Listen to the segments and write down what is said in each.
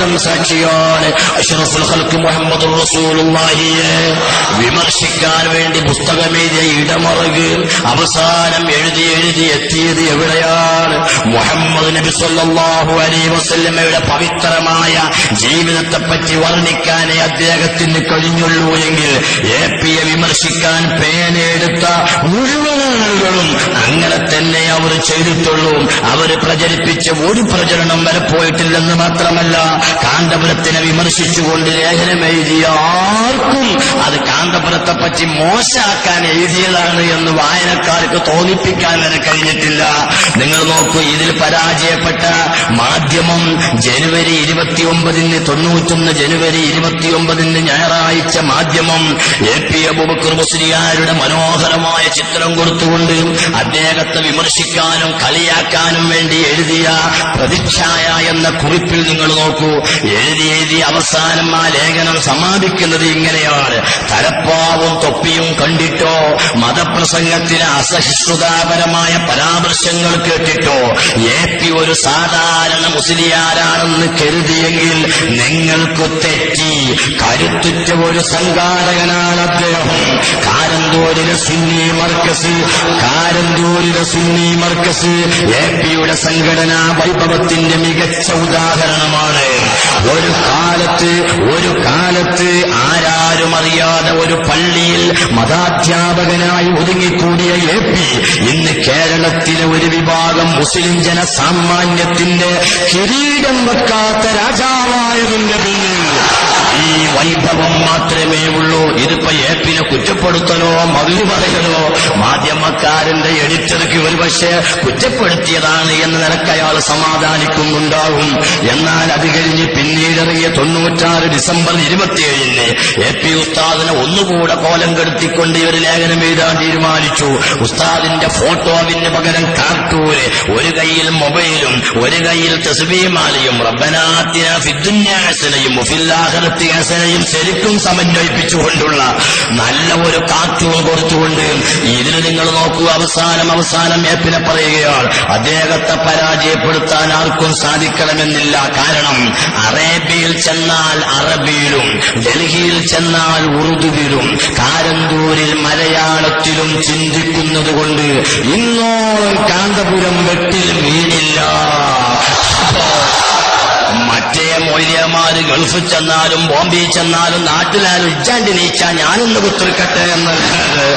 വസല്ലം സാക്ഷിയാണ്. അഷ്റഫുൽ ഖൽഖ് മുഹമ്മദുർ റസൂലുള്ളാഹിയെ വിമർശിക്കാൻ വേണ്ടി പുസ്തകമെഴുതിയ ഇടമറുക് അവസാനം എഴുതി എത്തിയത് എവിടെയാണ്? മുഹമ്മദ് നബി സല്ലല്ലാഹു അലൈഹി വസല്ലമയുടെ പവിത്രമായ ജീവിതത്തെപ്പറ്റി വർണ്ണിക്കാനേ അദ്ദേഹത്തിന് കഴിഞ്ഞുള്ളൂ എങ്കിൽ എപിയെ വിമർശിക്കാൻ പേനെടുത്ത മുഴുവൻ ആളുകളും അങ്ങനെ തന്നെ അവർ ചെയ്തിട്ടുള്ളൂ. അവർ പ്രചരിപ്പിച്ച ഒരു പ്രചരണം വരെ പോയിട്ടില്ലെന്ന് മാത്രമല്ല, കാന്തപുരത്തിനെ വിമർശിച്ചുകൊണ്ട് ലേഖനം എഴുതിയ ആർക്കും അത് കാന്തപുരത്തെപ്പറ്റി മോശമാക്കാൻ എഴുതിയതാണ് എന്ന് വായനക്കാർക്ക് തോന്നിപ്പിക്കാൻ വരെ കഴിഞ്ഞിട്ടില്ല. നിങ്ങൾ നോക്കൂ, ഇതിൽ പരാജയപ്പെട്ട മാധ്യമം ജനുവരി 29 ജനുവരി 29 ഞായറാഴ്ച മാധ്യമം എപി അബൂബക്കർ മുസ്ലിയാരുടെ മനോഹരമായ ചിത്രം കൊടുത്തുകൊണ്ട് അദ്ദേഹത്തെ വിമർശിക്കാനും കളിയാക്കാനും വേണ്ടി എഴുതിയ പ്രതിച്ഛായ എന്ന കുറിപ്പിൽ നിങ്ങൾ നോക്കൂ, എഴുതി അവസാനം ആ ലേഖനം സമാപിക്കുന്നത് ഇങ്ങനെയാണ്: തലപ്പാവും തൊപ്പിയും കണ്ടിട്ടോ മതപ്രസംഗത്തിലെ അസഹിഷ്ണുതാപരമായ പരാമർശങ്ങൾ കേട്ടിട്ടോ എപി ഒരു സാധാരണ മുസ്ലിയാരാണെന്ന് കരുതിയെങ്കിൽ നിങ്ങൾക്ക് തെറ്റി. കരുത്തുറ്റ ഒരു സംഘാടകനാണ് അദ്ദേഹം. കാരന്തൂരിലെ സുന്നി മർക്കസ് എപിയുടെ സംഘടനാ വൈഭവത്തിന്റെ മികച്ച ഉദാഹരണമാണ്. ഒരു കാലത്ത് ആരാരും അറിയാതെ ഒരു പള്ളിയിൽ മതാധ്യാപകനായി ഒതുങ്ങിക്കൂടിയ എപി ഇന്ന് കേരളത്തിലെ ഒരു വിഭാഗം മുസ്ലിം ജനസാമാന്യത്തിന്റെ കിരീടം വെക്കാത്ത രാജാവായതിന്റെ പിന്നിൽ ഈ വൈഭവം മാത്രമേ ഉള്ളൂ. ഇതിപ്പോ എപിനെ കുറ്റപ്പെടുത്തലോ മകളി പറയലോ മാധ്യമക്കാരന്റെ എഡിറ്റർക്ക് ഒരുപക്ഷെ കുറ്റപ്പെടുത്തിയതാണ് എന്ന് നിലക്ക് അയാൾ സമാധാനിക്കുന്നുണ്ടാവും. എന്നാൽ അത് കഴിഞ്ഞ് പിന്നീടിറങ്ങിയ 96 ഡിസംബർ 27 എപി ഉസ്താദിനെ ഒന്നുകൂടെ കോലം കെടുത്തിക്കൊണ്ട് ഒരു ലേഖനം എഴുതാൻ തീരുമാനിച്ചു. ഉസ്താദിന്റെ ഫോട്ടോവിന് പകരം കാർട്ടൂന്, ഒരു കൈയിൽ മൊബൈലും ഒരു കൈയിൽ തസ്ബീഹ്മാലയും റബ്ബനാ ആതിനാ ഫിദ്ദുനിയാ ഹസനയും വഫിൽ ആഖിറതി ഹസനയും ശരിക്കും സമന്വയിപ്പിച്ചുകൊണ്ടുള്ള നല്ല ഒരു കാർട്ടൂൺ കൊടുത്തുകൊണ്ട് ഇതിന് നിങ്ങൾ നോക്കൂ, അവസാനം എപിനെ പറയുകയാണ് അദ്ദേഹത്തെ പരാജയപ്പെടുത്താൻ ആർക്കും സാധിക്കണമെന്നില്ല. കാരണം അറേബ്യയിൽ ചെന്നാൽ അറബിയിലും, ഡൽഹിയിൽ ചെന്നാൽ ഉറുദുവിലും, കാരന്തൂരിൽ മലയാളത്തിലും ചിന്തിക്കുന്നത് കൊണ്ട് ഇന്നോളം കാന്തപുരം വെട്ടിൽ വീണില്ല. മറ്റേ മൊയ്ലിയമാര് ഗൾഫിൽ ചെന്നാലും ബോംബെയിൽ ചെന്നാലും നാട്ടിലാലും ഇജ്ജാണ്ടി നീച്ചാ ഞാനൊന്ന് കുത്തിരിക്കട്ടെ എന്നല്ലാതെ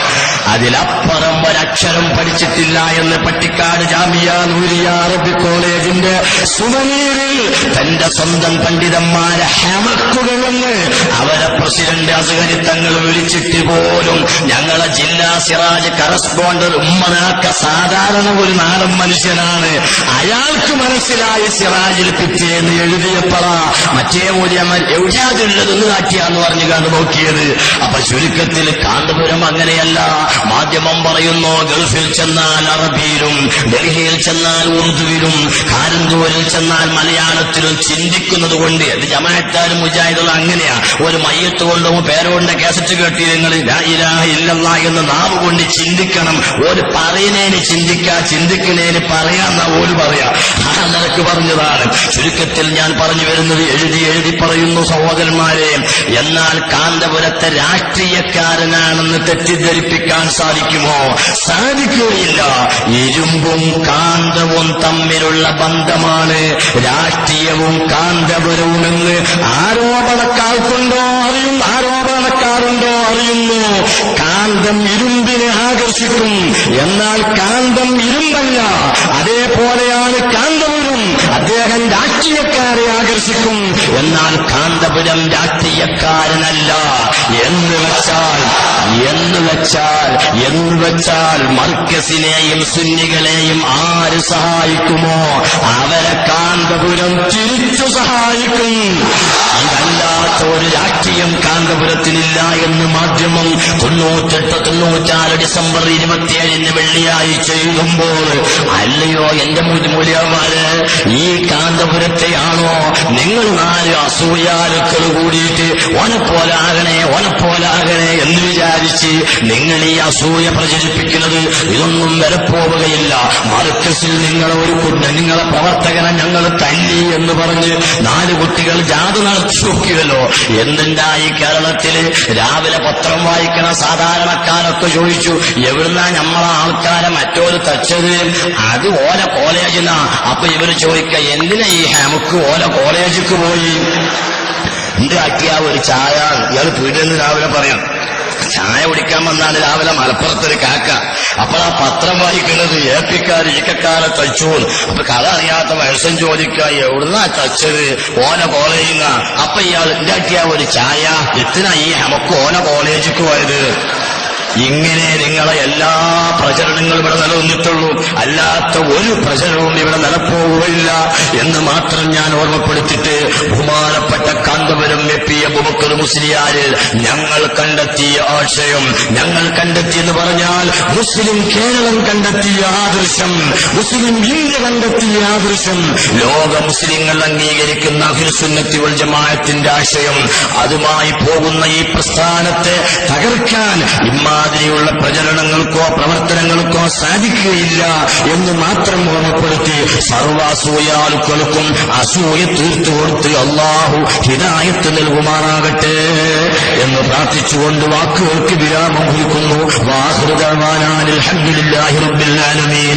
അതിലപ്പുറം ഒരക്ഷരം പഠിച്ചിട്ടില്ല എന്ന് പട്ടിക്കാട് ജാമിയ നൂരിയ അറബി കോളേജിന്റെ സുവനീറിൽ തന്റെ സ്വന്തം പണ്ഡിതന്മാരെ ഹമക്കുകളെന്ന് അവരെ പ്രസിഡന്റ് അസ്ഹരി തങ്ങൾ വിളിച്ചിട്ട് പോലും ഞങ്ങളെ ജില്ലാ സിറാജ് കറസ്പോണ്ടർ ഉമ്മനാക്ക സാധാരണ ഒരു നാടൻ മനുഷ്യനാണ്, അയാൾക്ക് മനസ്സിലായി സിറാജിൽ പിറ്റേന്ന് എഴുതിയപ്പോഴാ മറ്റേ മൂല്യന്മാർ എവിടെയാതുള്ളതെന്ന് കാട്ടിയാന്ന് പറഞ്ഞു കണ്ടു നോക്കിയത്. അപ്പൊ ചുരുക്കത്തിൽ കാന്തപുരം അങ്ങനെയല്ല. മാധ്യമം പറയുന്നു ഗൾഫിൽ ചെന്നാൽ അറബിയിലും, ഡൽഹിയിൽ ചെന്നാൽ ഉറുദുവിലും, കാരന്തൂരിൽ ചെന്നാൽ മലയാളത്തിലും ചിന്തിക്കുന്നത് കൊണ്ട് അത് ജമാഅത്താരും മുജാഹിദുകളും അങ്ങനെയാ. ഒരു മയ്യത്ത് കൊണ്ടും പേരോണ്ട കേസറ്റ് കേട്ടി നിങ്ങൾ ലാ ഇലാഹ ഇല്ലല്ലാഹ് എന്ന് നാവ് കൊണ്ട് ചിന്തിക്കണം. ഒരു പറയുന്നതിന് ചിന്തിക്കുന്നതിന് പറയാന്നാ ഓര് പറയാ. ആ നിലക്ക് പറഞ്ഞതാണ്. ചുരുക്കത്തിൽ ഞാൻ പറഞ്ഞു വരുന്നത് എഴുതി പറയുന്നു സഹോദരന്മാരെ. എന്നാൽ കാന്തപുരത്തെ രാഷ്ട്രീയക്കാരനാണെന്ന് തെറ്റിദ്ധരിപ്പിക്കാൻ സാധിക്കുമോ? സാധിക്കുകയില്ല. ഇരുമ്പും കാന്തവും തമ്മിലുള്ള ബന്ധമാണ് രാഷ്ട്രീയവും കാന്തപുരവുമെന്ന് ആരോപണക്കാരുണ്ടോ അറിയുന്നു. കാന്തം ഇരുമ്പിനെ ആകർഷിക്കും, എന്നാൽ കാന്തം ഇരുമ്പല്ല. അതേപോലെയാണ് കാന്തപുരം. അദ്ദേഹം രാഷ്ട്രീയക്കാരെ ആകർഷിക്കും, എന്നാൽ കാന്തപുരം രാഷ്ട്രീയക്കാരനല്ല. എന്ന് വെച്ചാൽ മർക്കസിനെയും സുന്നികളെയും ആര് സഹായിക്കുമോ അവരെ കാന്തപുരം തിരിച്ചു സഹായിക്കും. ഇതല്ലാത്ത ഒരു രാഷ്ട്രീയം കാന്തപുരത്തിനില്ല എന്ന് മാധ്യമം 98-96 ഡിസംബർ 27 വെള്ളിയാഴ്ച എഴുതുമ്പോൾ, അല്ലയോ എന്റെ മൂല്യന്മാര്, ഈ കാന്തപുരത്തെയാണോ നിങ്ങൾ 4 അസൂയാലുക്കൾ കൂടിയിട്ട് ഓനപ്പോലാകണേ എന്ന് വിചാരിച്ച് നിങ്ങൾ ഈ അസൂയ പ്രചരിപ്പിക്കുന്നത്? ഇതൊന്നും വിലപ്പോവുകയില്ല. മർക്കസിൽ നിങ്ങളെ പ്രവർത്തകനെ ഞങ്ങൾ തല്ലി എന്ന് പറഞ്ഞ് 4 കുട്ടികൾ ജാഥ നടത്തി നോക്കിയല്ലോ. എന്തുണ്ടായി കേരളത്തില്? രാവിലെ പത്രം വായിക്കണ സാധാരണക്കാരൊക്കെ ചോദിച്ചു, എവിടുന്നാ നമ്മളെ ആൾക്കാരെ മറ്റോര് തച്ചത്? അത് ഓല കോളേജിനാ. അപ്പൊ ഇവര് ചോദിക്ക, എന്തിനാ ഈ നമുക്ക് ഓല കോളേജിക്ക് പോയി ഉണ്ടാക്കിയ ഒരു ചായ? ഇയാൾ പീടിയെന്ന് രാവിലെ പറയാം, ചായ കുടിക്കാൻ വന്നാണ് രാവിലെ മലപ്പുറത്തൊരു കാക്ക. അപ്പോഴാ പത്രം വായിക്കുന്നത് ഏപ്പിക്കാർ ഈക്കക്കാരെ തച്ചു. അപ്പൊ കഥ അറിയാത്ത വയസ്സൻ ചോദിക്ക, എവിടുന്നാ തച്ചത്? ഓന കോളേജിന്നാ. അപ്പൊ ഇയാൾ ഉണ്ടാക്കിയ ഒരു ചായ, എത്തിനാ ഈ നമുക്ക് ഓന കോളേജിക്ക് പോയത്? ഇങ്ങനെ നിങ്ങളെ എല്ലാ പ്രചരണങ്ങളും ഇവിടെ നിലനിന്നിട്ടുള്ളൂ. അല്ലാത്ത ഒരു പ്രചരണവും ഇവിടെ നിലപ്പോവുകയില്ല എന്ന് മാത്രം ഞാൻ ഓർമ്മപ്പെടുത്തിട്ട്, ബഹുമാനപ്പെട്ട കാന്തപുരം എപ്പി അബൂബക്കർ മുസ്ലിയാര് ഞങ്ങൾ കണ്ടെത്തിയ ആശയം, ഞങ്ങൾ കണ്ടെത്തിയെന്ന് പറഞ്ഞാൽ മുസ്ലിം കേരളം കണ്ടെത്തിയ ആദർശം, മുസ്ലിം ഇന്ത്യ കണ്ടെത്തിയ ആദർശം, ലോക മുസ്ലിങ്ങൾ അംഗീകരിക്കുന്ന അഹ്ലുസുന്നത്തി വൽ ജമാഅത്തിന്റെ ആശയം, അതുമായി പോകുന്ന ഈ പ്രസ്ഥാനത്തെ തകർക്കാൻ ഇമാതിരിയുള്ള പ്രചരണങ്ങൾക്കോ പ്രവർത്തനങ്ങൾക്കോ സാധിക്കുകയില്ല എന്ന് മാത്രം ഓർമ്മപ്പെടുത്തി, സർവ്വാസൂയാലുക്കൾക്കും അസൂയ തീർത്തു കൊടുത്ത് അല്ലാഹു ഹിദായത്ത് നൽകുമാറാകട്ടെ എന്ന് പ്രാർത്ഥിച്ചുകൊണ്ട് വാക്കുകൾക്ക് വിരാമം കുറിക്കുന്നു. വാഹിറു ദഅ്വാനാ അൽഹംദുലില്ലാഹി റബ്ബിൽ ആലമീൻ.